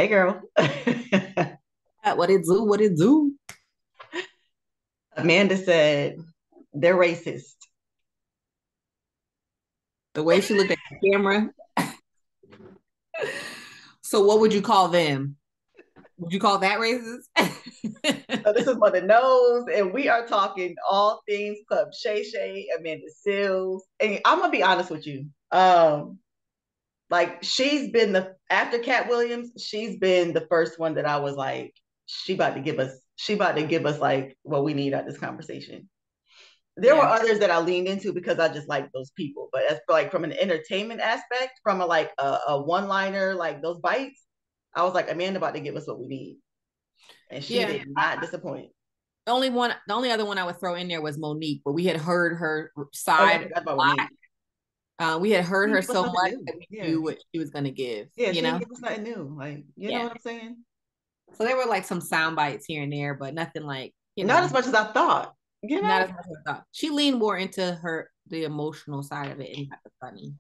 Hey, girl. What it do? What it do? Amanda said they're racist. The way she looked at the camera. So what would you call them? Would you call that racist? So this is for the nose, and we are talking all things Club Shay Shay, Amanda Seals. And I'm gonna be honest with you. Like she's been the after Cat Williams, she's been the first one that I was like, she about to give us like what we need out of this conversation. There were Yeah. others that I leaned into because I just like those people. But as for like from an entertainment aspect, from a like a one liner, like those bites, I was like, Amanda about to give us what we need. And she Yeah. did not disappoint. The only other one I would throw in there was Monique, but we had heard her Oh yeah, I side forgot about a lot. Monique. We had heard She her didn't give us so nothing much new. that we Yeah. knew what she was gonna give, Yeah, you she didn't know? give us nothing new. Like, you know Yeah. what I'm saying? So there were like some sound bites here and there, but nothing like, Not as much as I thought, you not know? as much as I thought. She leaned more into the emotional side of it and not the funny.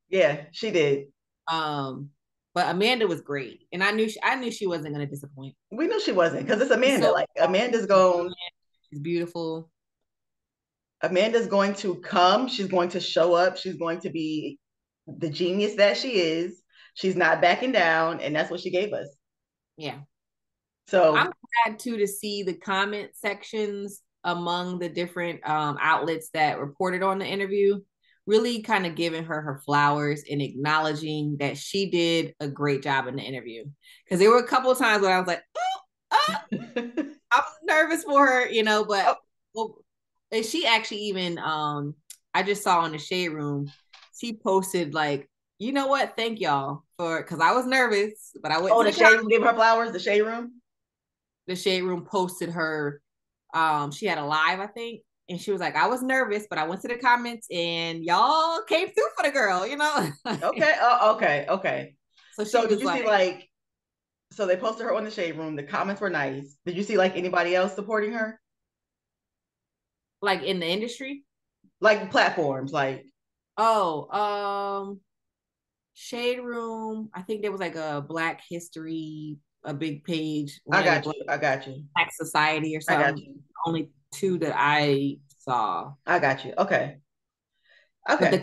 Yeah, she did. Um, but Amanda was great, and I knew she wasn't going to disappoint. We knew she wasn't because it's She's Amanda. so Like funny, she's brilliant, she's beautiful. Amanda's going to come. She's going to show up. She's going to be the genius that she is. She's not backing down, and that's what she gave us. Yeah, I'm So glad too to see the comment sections among the different outlets that reported on the interview. Really kind of giving her flowers and acknowledging that she did a great job in the interview. Because there were a couple of times when I was like, oh, I'm nervous for her, but oh, well, and she actually even I just saw in the shade room, she posted like, you know what? Thank y'all for because I was nervous, but I went oh, to the the shade room gave her flowers. The shade room. the shade room posted her she had a live, I think, and she was like, I was nervous, but I went to the comments and y'all came through for the girl. Okay. Oh, okay. Okay. So she So did was you see like like? So they posted her on the shade room. The comments were nice. Did you see like anybody else supporting her? like in the industry. Like platforms, like Oh, Shade Room. I think there was like a Black History, a big page, I one of the got Black you. I got you. Society or I got something. you. Only two that I saw. I got you. Okay. But Okay.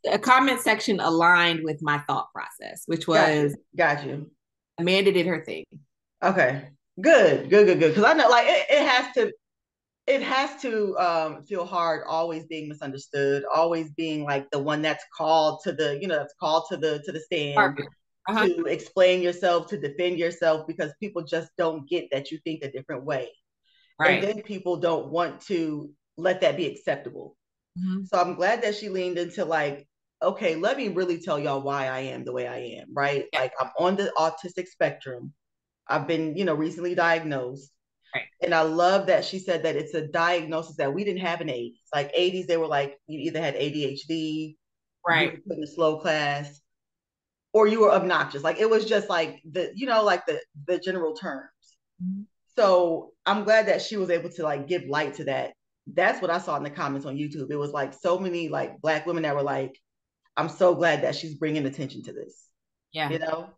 the comment section aligned with my thought process, which Got was you. Got you. Amanda did her thing. Okay. Good. Good. Good. Good. Because I know, like, it has to feel hard always being misunderstood, always being like the one that's called to that's called to the stand Perfect. Uh-huh. to explain yourself, to defend yourself, because people just don't get that you think a different way, and Right. then people don't want to let that be acceptable. Mhm. So I'm glad that she leaned into like, okay, let me really tell y'all why I am the way I am, right? Yeah. Like I'm on the autistic spectrum. I've been, recently diagnosed. Right. And I love that she said that it's a diagnosis that we didn't have in the 80s. Like 80s, they were like, you either had ADHD, you were Right. put in a slow class, or you were obnoxious. Like it was just like like the general terms. Mhm. So I'm glad that she was able to like give light to that. That's what I saw in the comments on YouTube. It was like so many like Black women that were like, I'm so glad that she's bringing attention to this, Yeah. you know,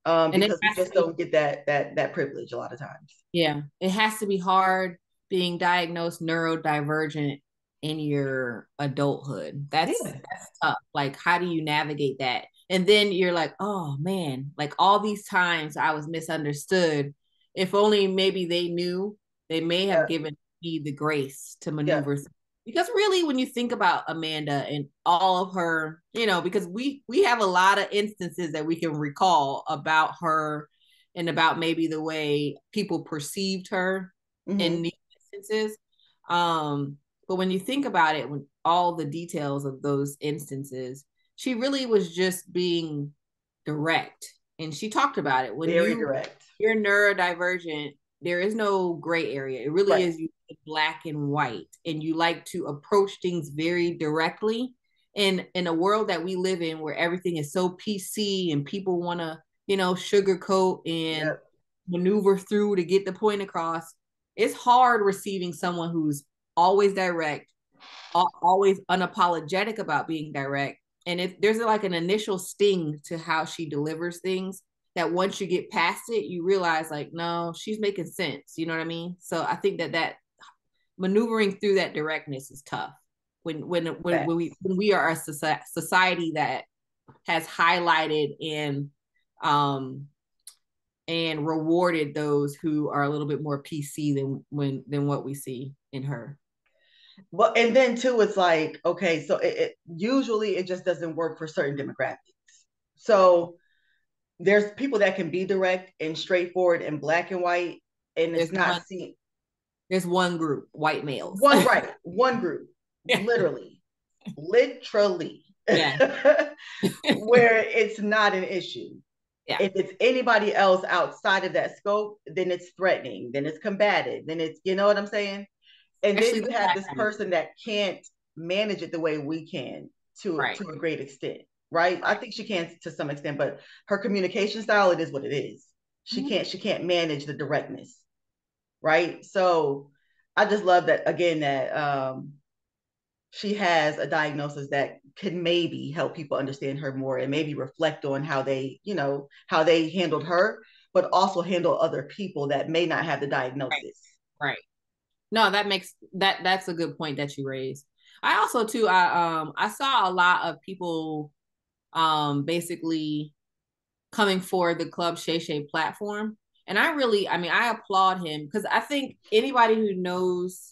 And it because we has to just be, don't get that privilege a lot of times. yeah, it has to be hard being diagnosed neurodivergent in your adulthood. That's Yeah, that's tough. Like, how do you navigate that? And then you're like, oh man, like all these times I was misunderstood. If only maybe they knew, they may have yeah, given me the grace to yeah, maneuver. Because really, when you think about Amanda and all of her, because we have a lot of instances that we can recall about her and about maybe the way people perceived her in mm-hmm. these instances. Um, but when you think about it, when all the details of those instances, she really was just being direct. And she talked about it. When Very direct. you're neurodivergent, there is no gray area. It really Right. is you black and white. And you like to approach things very directly. And in a world that we live in where everything is so PC and people want to sugarcoat and Yep. maneuver through to get the point across. It's hard receiving someone who's always direct, always unapologetic about being direct. And if there's like an initial sting to how she delivers things, that once you get past it, you realize like, no, she's making sense. You know what I mean? So I think that maneuvering through that directness is tough when we are a society that has highlighted and rewarded those who are a little bit more PC than what we see in her. Well, and then too, it's like, okay, so usually it just doesn't work for certain demographics. So there's people that can be direct and straightforward and black and white, and it's not seen. There's one group, white males. One group, literally, yeah. Where it's not an issue. Yeah. If it's anybody else outside of that scope, then it's threatening, then it's combative, then it's, you know what I'm saying? And then you have this person that can't manage it the way we can to a great extent, right? I think she can to some extent, but her communication style, it is what it is. She can't manage the directness, right? So I just love that, again, that she has a diagnosis that can maybe help people understand her more and maybe reflect on how they, how they handled her, but also handle other people that may not have the diagnosis. Right. No, that's a good point that you raised. I also too, I saw a lot of people basically coming for the Club Shay Shay platform. And I applaud him, because I think anybody who knows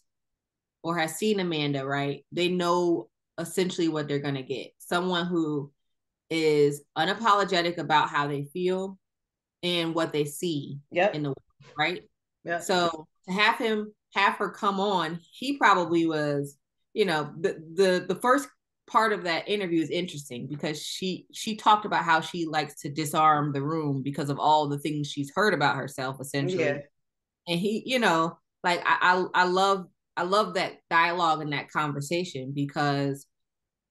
or has seen Amanda, right, they know essentially what they're going to get. Someone who is unapologetic about how they feel and what they see in the world, right? Yeah. So to have her come on, he probably was, the first part of that interview is interesting because she talked about how she likes to disarm the room because of all the things she's heard about herself, essentially. Yeah. And he, like I love that dialogue and that conversation, because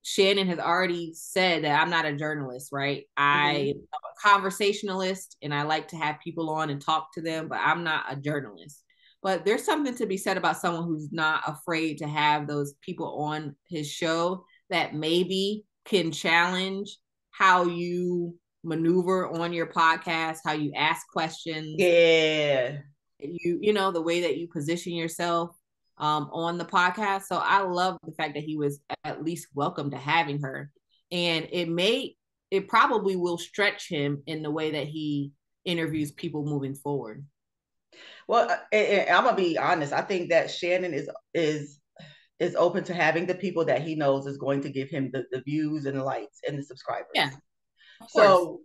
Shannon has already said that I'm not a journalist, right? I'm a conversationalist and I like to have people on and talk to them, but I'm not a journalist. But there's something to be said about someone who's not afraid to have those people on his show that maybe can challenge how you maneuver on your podcast, how you ask questions. Yeah. The way that you position yourself on the podcast. So I love the fact that he was at least welcome to having her. And it probably will stretch him in the way that he interviews people moving forward. Well, I'm gonna be honest. I think that Shannon is open to having the people that he knows is going to give him the views and the likes and the subscribers. Yeah. So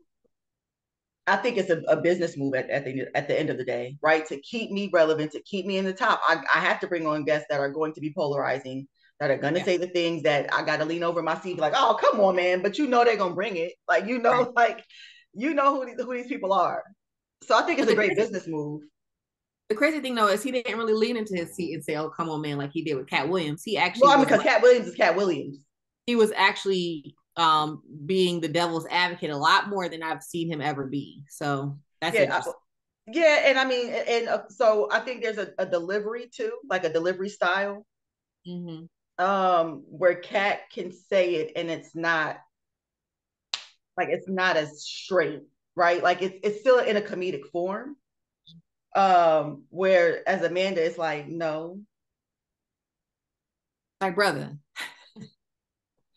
I think it's a business move at the end of the day, right? To keep me relevant, to keep me in the top. I have to bring on guests that are going to be polarizing, that are going to say the things that I got to lean over my seat, like, oh, come on, man. But they're going to bring it. Like, who these people are. So I think it's a great business move. The crazy thing, though, is he didn't really lean into his seat and say, oh, come on, man, like he did with Katt Williams. He actually... Well, because Katt Williams is Katt Williams. He was actually being the devil's advocate a lot more than I've seen him ever be. So that's interesting. And I mean, so I think there's a delivery too, like a delivery style, where Katt can say it and it's not as straight, right? Like it's still in a comedic form. Where as Amanda, it's like, no, my brother,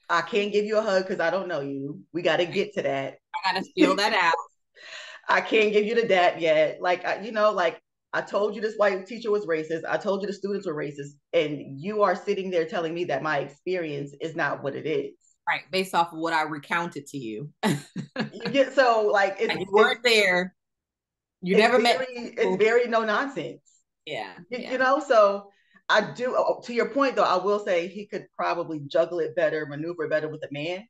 I can't give you a hug because I don't know you. We got to get to that. I got to feel that out. I can't give you the dap yet. Like, I told you this white teacher was racist. I told you the students were racist. And you are sitting there telling me that my experience is not what it is. Right. Based off of what I recounted to you. You get, so like, you weren't there. You never met. It's very no nonsense. Yeah. So I do, to your point though, I will say he could probably juggle it better, maneuver better with a man.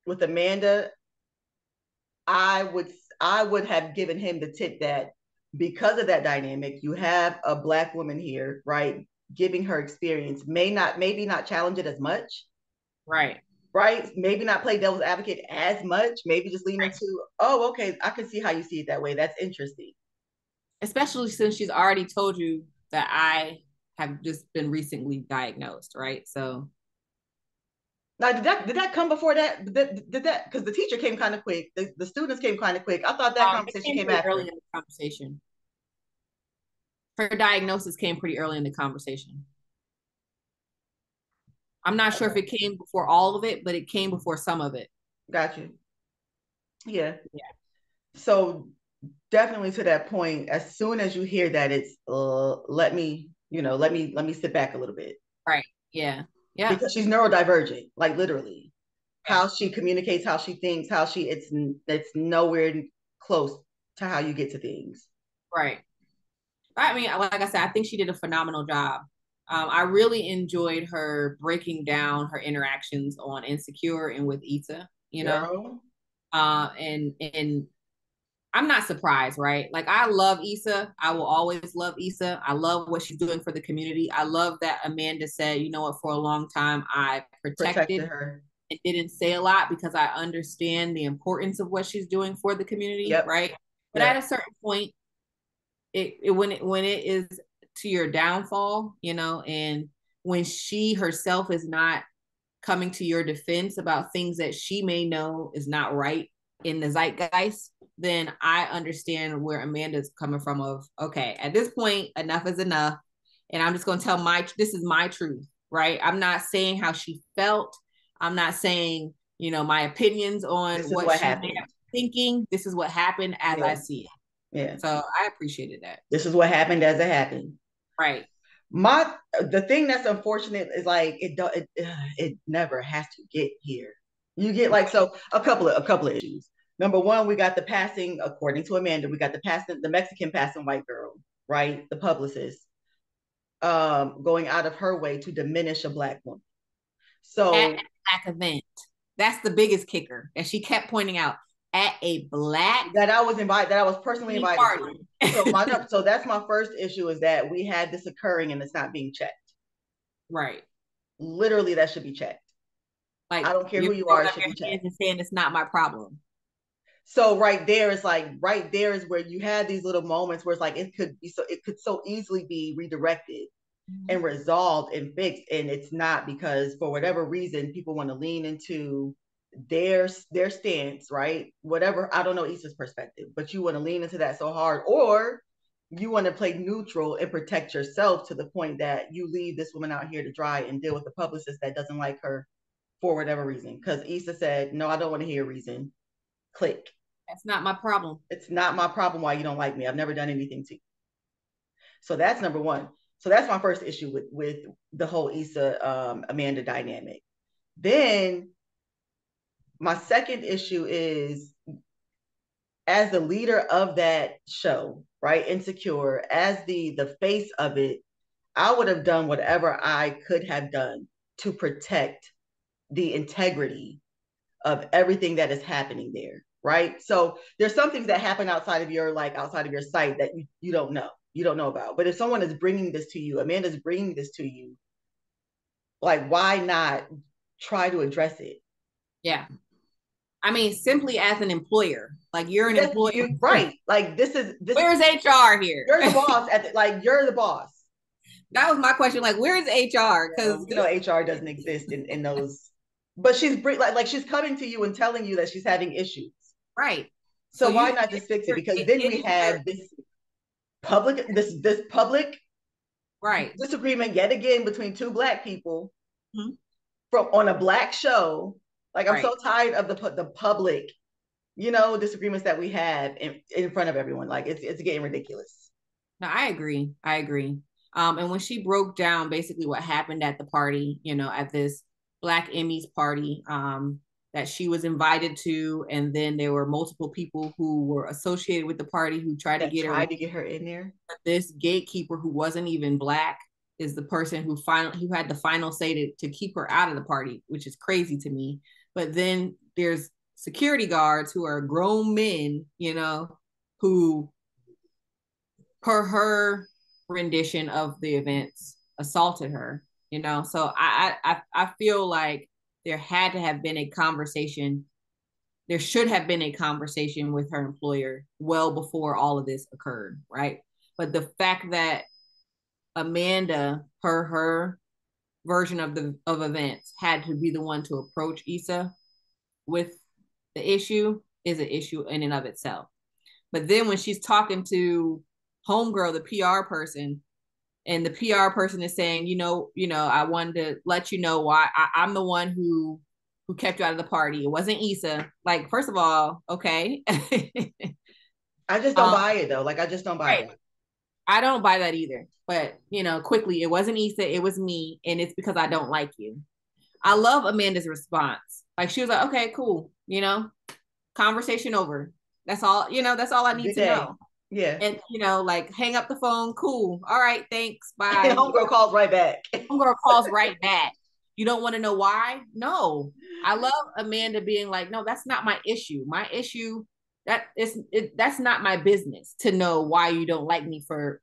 With Amanda, I would have given him the tip that because of that dynamic, you have a Black woman here, right? Giving her experience, maybe not challenge it as much. Right. Right. Maybe not play devil's advocate as much. Maybe just lean into, oh, okay, I can see how you see it that way. That's interesting. Especially since she's already told you that I have just been recently diagnosed, right? So Now, did that come before that? Did that, because the teacher came kind of quick. The students came kind of quick. I thought that It conversation came pretty after. early in the conversation. Her diagnosis came pretty early in the conversation. I'm not sure if it came before all of it, but it came before some of it. Got you. Yeah. Yeah. So definitely to that point, as soon as you hear that, it's let me sit back a little bit. Right. Yeah. Yeah. Because she's neurodivergent, like literally. Yeah. How she communicates, how she thinks, it's nowhere close to how you get to things. Right. I mean, like I said, I think she did a phenomenal job. I really enjoyed her breaking down her interactions on Insecure and with Issa, you know. And I'm not surprised, right? Like, I love Issa. I will always love Issa. I love what she's doing for the community. I love that Amanda said, you know what, for a long time I protected her and didn't say a lot because I understand the importance of what she's doing for the community, yep. Right? But yep. At a certain point, when it is to your downfall, you know, and when she herself is not coming to your defense about things that she may know is not right in the zeitgeist, then I understand where Amanda's coming from of, okay, at this point, enough is enough. And I'm just going to tell this is my truth, right? I'm not saying how she felt. I'm not saying, you know, my opinions on what she happened. Thinking. This is what happened as I see it. Yeah. So I appreciated that. This is what happened as it happened. Right. The thing that's unfortunate is like it never has to get here. You get like, so a couple of issues. Number one, we got the passing, according to Amanda, the Mexican passing white girl, right? The publicist, going out of her way to diminish a Black woman. So at a Black event, that's the biggest kicker, and she kept pointing out at a Black that I was personally invited to. So that's my first issue, is that we had this occurring and it's not being checked. Right. Literally, that should be checked. Like, I don't care who you are, it should be checked. And saying it's not my problem. So right there is where you had these little moments where it's like it could so easily be redirected and resolved and fixed, and it's not, because for whatever reason people want to lean into their stance, right? Whatever, I don't know Issa's perspective, but you want to lean into that so hard, or you want to play neutral and protect yourself to the point that you leave this woman out here to dry and deal with the publicist that doesn't like her for whatever reason. Because Issa said, no, I don't want to hear a reason. Click. That's not my problem. It's not my problem why you don't like me. I've never done anything to you. So that's number one. So that's my first issue with the whole Issa Amanda dynamic. Then my second issue is, as the leader of that show, right, Insecure, as the face of it, I would have done whatever I could have done to protect the integrity of everything that is happening there, right? So there's some things that happen outside of your sight that you don't know about. But if someone is bringing this to you, Amanda's bringing this to you, like, why not try to address it? Yeah. I mean, simply as an employer, like, you're an employer, right? Like, this where's HR here? You're the boss you're the boss. That was my question. Like, where's HR? Because HR doesn't exist in those. But she's she's coming to you and telling you that she's having issues, right? So why not just fix it? Because then we have this public right disagreement yet again between two Black people on a Black show. Like, I'm so tired of the public, disagreements that we have in front of everyone. Like, it's getting ridiculous. No, I agree. And when she broke down basically what happened at the party, at this Black Emmys party, that she was invited to, and then there were multiple people who were associated with the party who tried to get her in there. This gatekeeper, who wasn't even Black, is the person who had the final say to keep her out of the party, which is crazy to me. But then there's security guards who are grown men, who, per her rendition of the events, assaulted her. So I feel like there had to have been a conversation. There should have been a conversation with her employer well before all of this occurred, right? But the fact that Amanda, per her version of events had to be the one to approach Issa with the issue is an issue in and of itself. But then when she's talking to homegirl, the PR person, and the PR person is saying, I wanted to let you know why I'm the one who kept you out of the party. It wasn't Issa. Like, first of all, okay. I just don't buy it though. Like, I just don't buy it. I don't buy that either. But, quickly, it wasn't Issa, it was me, and it's because I don't like you. I love Amanda's response. Like, she was like, okay, cool, conversation over. That's all, that's all I need to know. Yeah. And, like, hang up the phone, cool. All right, thanks, bye. And homegirl calls right back. Homegirl calls right back. You don't want to know why? No. I love Amanda being like, no, that's not my issue. My issue, that's not my business to know why you don't like me for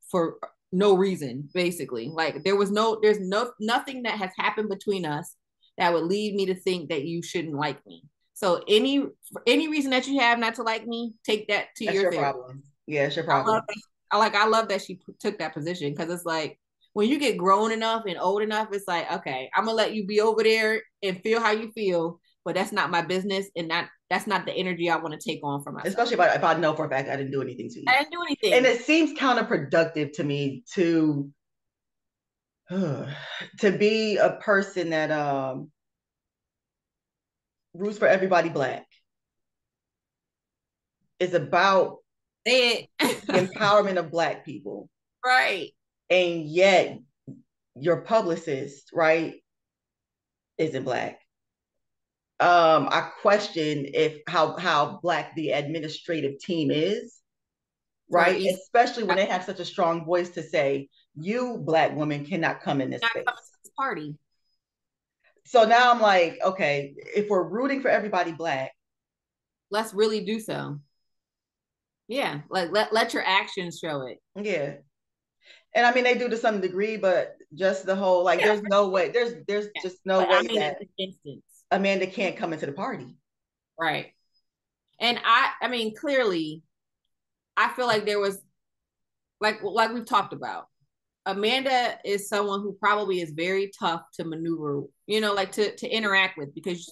no reason, basically. Like, there's nothing that has happened between us that would lead me to think that you shouldn't like me. So any reason that you have not to like me, take that to your problem. Yeah, it's your problem. I love that she took that position, because it's like, when you get grown enough and old enough, it's like, okay, I'm gonna let you be over there and feel how you feel, but that's not my business, and that's not the energy I want to take on for myself. Especially if I know for a fact I didn't do anything to you. I didn't do anything. And it seems counterproductive to me to be a person that roots for everybody Black. It's about the empowerment of Black people. Right. And yet your publicist, right, isn't Black. I question how Black the administrative team is, right? Especially when they have such a strong voice to say, you Black woman cannot come in this space. Come to this party. So now I'm like, okay, if we're rooting for everybody Black, let's really do so. Yeah, like let your actions show it. Yeah. And I mean, they do to some degree, but just the whole, like, there's no way, there's just no way that Amanda can't come into the party. Right. And I mean, clearly, I feel like there was, like we've talked about, Amanda is someone who probably is very tough to maneuver, like to interact with, because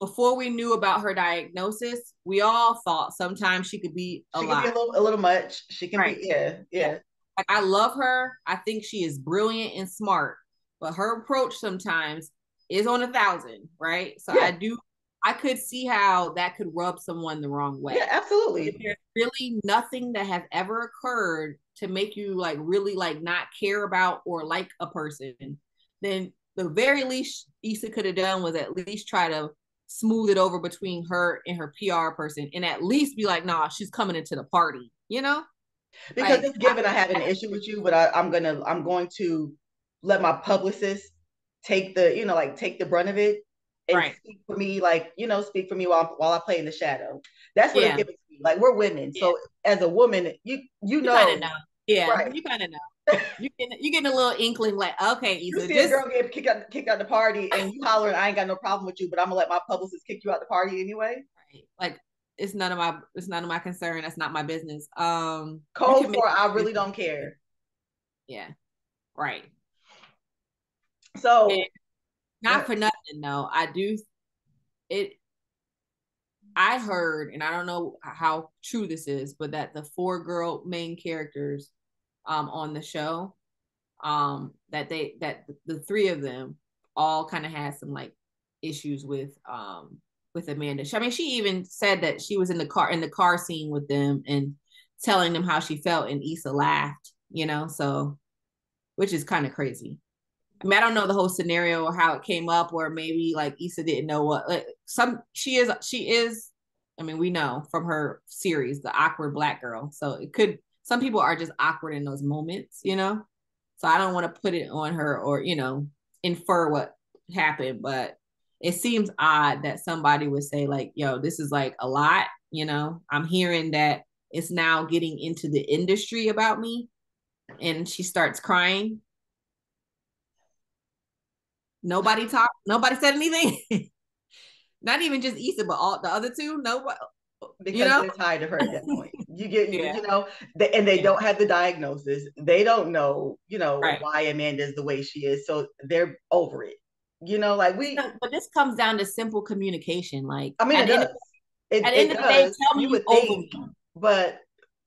before we knew about her diagnosis, we all thought sometimes she could be a little much. She can be, yeah. Like, I love her. I think she is brilliant and smart, but her approach sometimes is on 1,000, right? So I could see how that could rub someone the wrong way. Yeah, absolutely. If there's really nothing that has ever occurred to make you like really like not care about or like a person, then the very least Issa could have done was at least try to smooth it over between her and her PR person, and at least be like, nah, she's coming into the party, Because it's given I have an issue with you, but I'm going to let my publicist take the brunt of it and speak for me, speak for me while I play in the shadow. That's what it's given to me. Like, we're women, so as a woman, you know. Yeah, right. You kind of know. You getting a little inkling, like, okay, Issa, you see a girl get kicked out the party, and you hollering, I ain't got no problem with you, but I'm gonna let my publicist kick you out the party anyway. Right. Like, it's none of my concern. That's not my business. Code for I really don't care. Yeah. Right. So, not for nothing though. I heard, and I don't know how true this is, but that the 4 girl main characters on the show, that the 3 of them all kind of had some like issues with Amanda. I mean, she even said that she was in the car scene with them and telling them how she felt, and Issa laughed, so, which is kind of crazy. I mean, I don't know the whole scenario or how it came up, or maybe like Issa didn't know what, like, she is, I mean, we know from her series, the awkward Black girl. So some people are just awkward in those moments, So I don't want to put it on her or, infer what happened, but it seems odd that somebody would say like, yo, this is like a lot, I'm hearing that it's now getting into the industry about me, and she starts crying. Nobody said anything. Not even just Issa, but all the other 2. Nobody. Because they're tired of her at that point. You get, you know, and they don't have the diagnosis. They don't know, you know, why Amanda is the way she is. So they're over it. You know, like But this comes down to simple communication. Like, I mean, at the end of the day, tell me you over me. But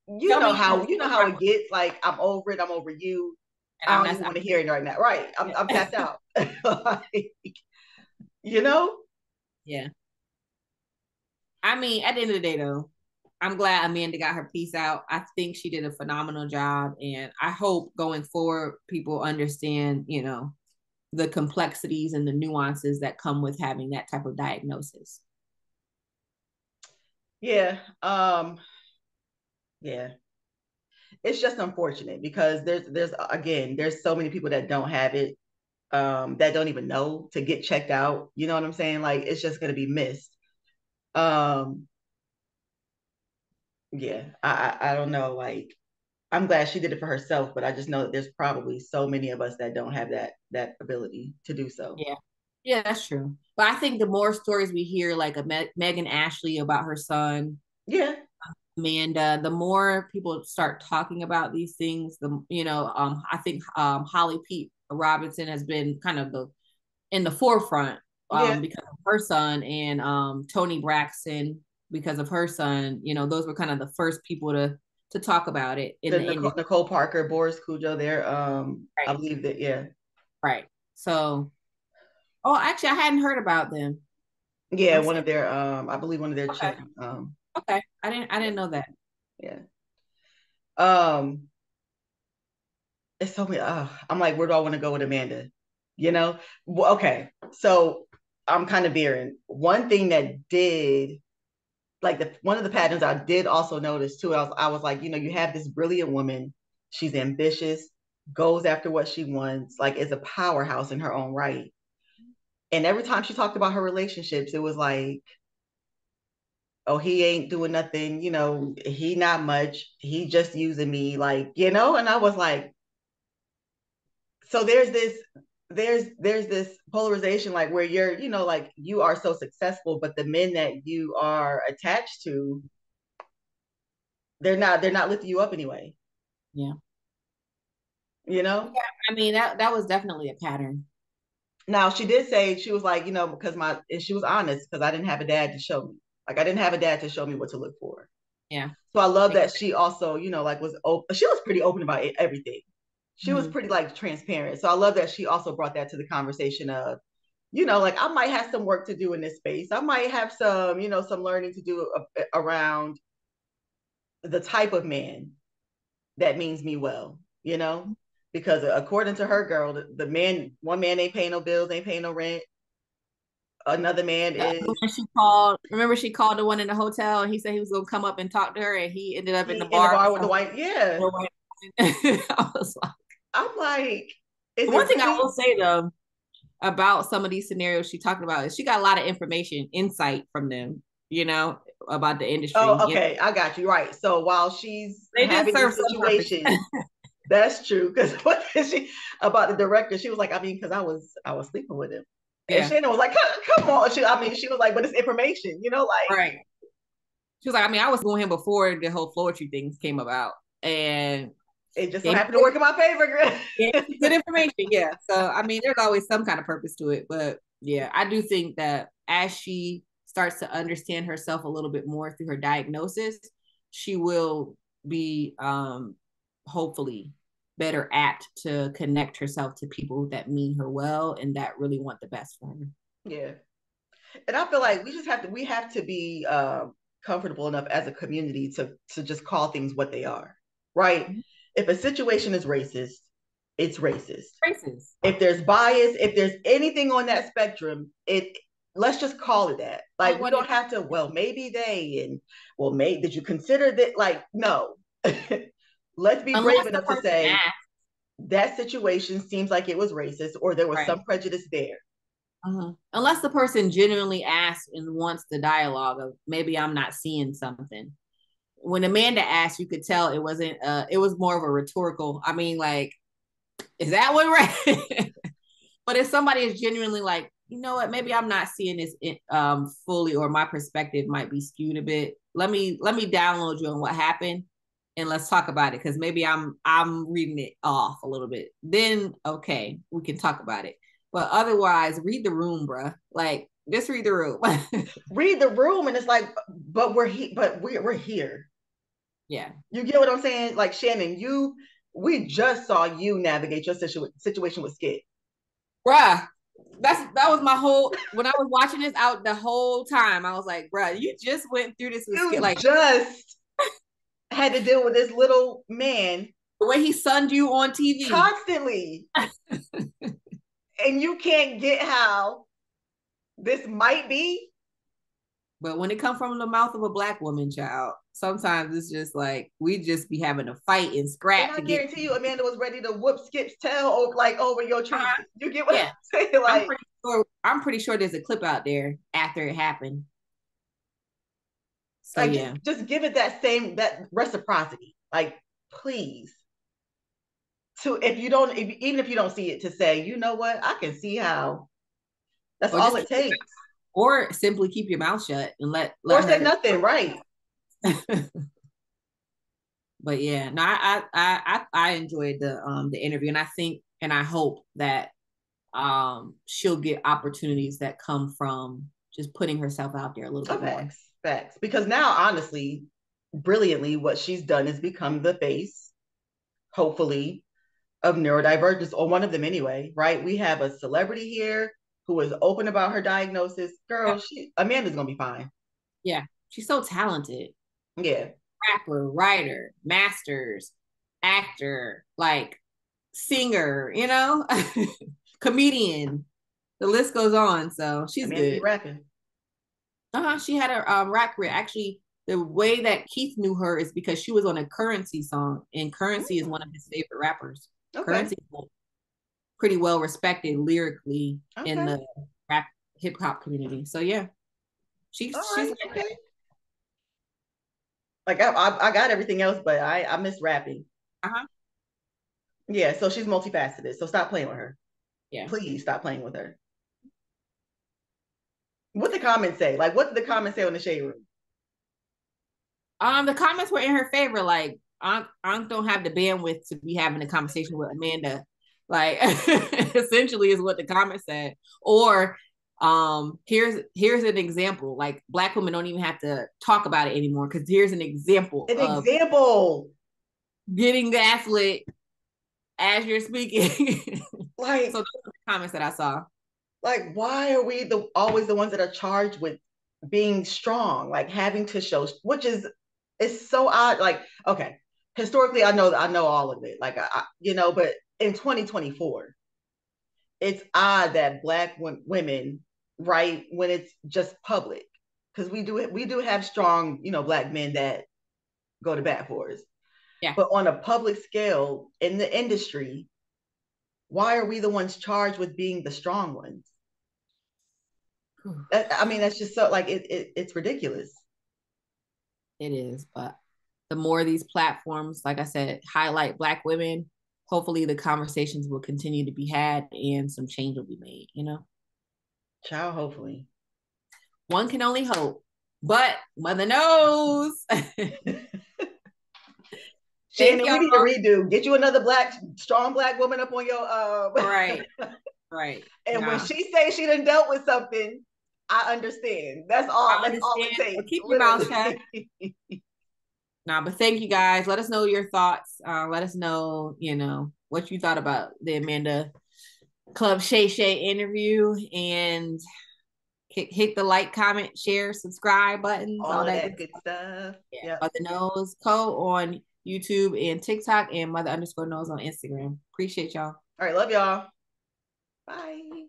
you know how it gets. Like, I'm over it. I'm over you. And I don't even want to hear it right now. Right? I'm tapped out. Like, you know? Yeah. I mean, at the end of the day, though, I'm glad Amanda got her piece out. I think she did a phenomenal job, and I hope going forward people understand, you know, the complexities and the nuances that come with having that type of diagnosis. Yeah. Yeah. It's just unfortunate because there's so many people that don't have it, that don't even know to get checked out. You know what I'm saying? Like, it's just going to be missed. Yeah, I don't know. Like, I'm glad she did it for herself, but I just know that there's probably so many of us that don't have that ability to do so. Yeah, that's true. But I think the more stories we hear, like Megan Ashley about her son, Amanda, the more people start talking about these things, I think Holly Pete Robinson has been kind of in the forefront because of her son, and Toni Braxton because of her son. You know, those were kind of the first people to talk about it. Nicole Parker, Boris Kodjoe, there. I believe that. Right. So, actually, I hadn't heard about them. Yeah, one of their I believe one of their children. Okay, I didn't know that. Yeah. It's so many. I'm like, where do I want to go with Amanda? You know? Well, okay. So I'm kind of veering. One thing that did, like, one of the patterns I did also notice too. I was like, you know, you have this brilliant woman. She's ambitious, goes after what she wants, like, is a powerhouse in her own right. And every time she talked about her relationships, it was like, oh, he ain't doing nothing, you know, he not much, he just using me, like, you know. And I was like, so there's this polarization, like, where you're, you know, like, you are so successful, but the men that you are attached to, they're not lifting you up anyway. Yeah. You know? Yeah, I mean, that was definitely a pattern. Now, she did say, she was like, you know, and she was honest, because I didn't have a dad to show me. Like, I didn't have a dad to show me what to look for. Yeah. So I love that she also, you know, like, she was pretty open about everything. She was pretty, like, transparent. So I love that she also brought that to the conversation of, you know, like, I might have some work to do in this space. I might have some, you know, some learning to do around the type of man that means me well, you know, because according to her girl, one man ain't paying no bills, ain't paying no rent. Another man is. Remember she called the one in the hotel, and he said he was gonna come up and talk to her, and he ended up in the bar with the white. Yeah. I was like, I'm like, one thing I will say though about some of these scenarios she talked about is she got a lot of insight from them, you know, about the industry. Oh, okay, I got you right. So while she's having this situation, that's true. Because what did she about the director? She was like, I mean, because I was sleeping with him. And Shannon was like, come on. She was like, but it's information, you know, like. Right. She was like, I mean, I was going him before the whole Floetry things came about. And it just so happened to work in my favor. Good information, yeah. So, I mean, there's always some kind of purpose to it. But yeah, I do think that as she starts to understand herself a little bit more through her diagnosis, she will be hopefully better apt to connect herself to people that mean her well and that really want the best for her. Yeah. And I feel like we have to be comfortable enough as a community to just call things what they are, right? Mm-hmm. If a situation is racist, it's racist. If there's bias, if there's anything on that spectrum, let's just call it that. Like, we don't have to, well, maybe they, and well, maybe, did you consider that? Like, no. Let's be brave enough to say that situation seems like it was racist, or there was some prejudice there. Unless the person genuinely asks and wants the dialogue of, maybe I'm not seeing something. When Amanda asked, you could tell it wasn't it was more of a rhetorical, I mean, like, is that what right? But if somebody is genuinely like you know what, maybe I'm not seeing this fully, or my perspective might be skewed a bit. Let me download you on what happened and let's talk about it, because maybe I'm reading it off a little bit. Then okay, we can talk about it. But otherwise, read the room, bruh. Like, just read the room. Read the room, and it's like, but we're here. Yeah. You get what I'm saying? Like, Shannon, we just saw you navigate your situation with Skip. Bruh, that was my whole, when I was watching this out the whole time, I was like, bruh, you just went through this with Skip. Like, just had to deal with this little man. The way he sunned you on TV. Constantly. And you can't get how this might be. But when it comes from the mouth of a Black woman, child, sometimes it's just like, we just be having a fight and scrap. And I guarantee you, Amanda was ready to whoop Skip's tail over your treatment. You get what I'm saying? Like, I'm pretty sure there's a clip out there after it happened. So like, yeah, just give it that reciprocity. Like, please. Even if you don't see it, to say, you know what, I can see how. That's all it takes. Or simply keep your mouth shut and let or say nothing, right? But yeah, no, I enjoyed the interview, and I think, and I hope that she'll get opportunities that come from just putting herself out there a little bit more. Facts. Because now, honestly, brilliantly, what she's done is become the face, hopefully, of neurodivergence, or one of them anyway, right? We have a celebrity here who is open about her diagnosis. Girl, Amanda's gonna be fine. Yeah, she's so talented. Yeah. Rapper, writer, masters, actor, like singer, you know, comedian. The list goes on. So she's good. Rapping. She had a rap career. Actually, the way that Keith knew her is because she was on a Currency song, and Currency is one of his favorite rappers. Okay. Currency is pretty well respected lyrically in the rap hip hop community. So yeah, she's okay. Like, I got everything else, but I miss rapping. Yeah, so she's multifaceted. So stop playing with her. Yeah, please stop playing with her. What the comments say? Like, what did the comments say on the shade room? The comments were in her favor. Like, Aunt don't have the bandwidth to be having a conversation with Amanda. Like, essentially is what the comment said. Or here's an example. Like, Black women don't even have to talk about it anymore, because here's an example. Getting gaslit as you're speaking. Like, so those are the comments that I saw. Like, why are we always the ones that are charged with being strong, like having to show, which is, it's so odd. Like, okay, historically, I know all of it, like, but in 2024, it's odd that Black women, right, when it's just public, because we do have strong, Black men that go to bat for us. Yeah. But on a public scale in the industry, why are we the ones charged with being the strong ones? I mean, that's just so, like, it's ridiculous. It is, but the more these platforms, like I said, highlight Black women, hopefully the conversations will continue to be had and some change will be made, Child, hopefully. One can only hope, but mother knows. Shannon, we need to redo. Get you another strong Black woman up on your right. And when she says she done dealt with something, I understand. That's all it takes. Well, keep your mouth shut. Nah, but thank you guys. Let us know your thoughts. Let us know, what you thought about the Amanda Club Shay Shay interview, and hit the like, comment, share, subscribe buttons, all that good stuff. Yeah. Mother Knows Co on YouTube and TikTok, and Mother_Knows on Instagram. Appreciate y'all. All right, love y'all. Bye.